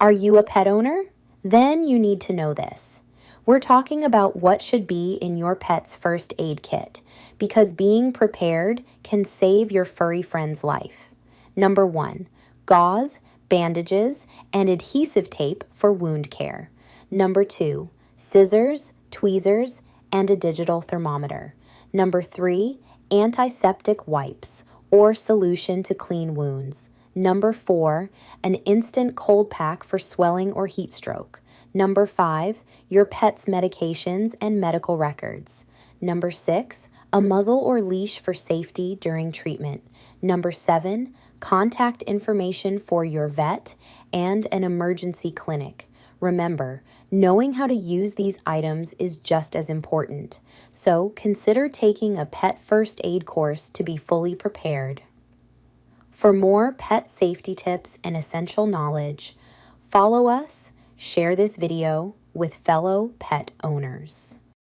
Are you a pet owner? Then you need to know this. We're talking about what should be in your pet's first aid kit, because being prepared can save your furry friend's life. Number 1, gauze, bandages, and adhesive tape for wound care. Number 2, scissors, tweezers, and a digital thermometer. Number 3, antiseptic wipes or solution to clean wounds. Number 4, an instant cold pack for swelling or heat stroke. Number 5, your pet's medications and medical records. Number 6, a muzzle or leash for safety during treatment. Number 7, contact information for your vet and an emergency clinic. Remember, knowing how to use these items is just as important, so consider taking a pet first aid course to be fully prepared. For more pet safety tips and essential knowledge, follow us, share this video with fellow pet owners.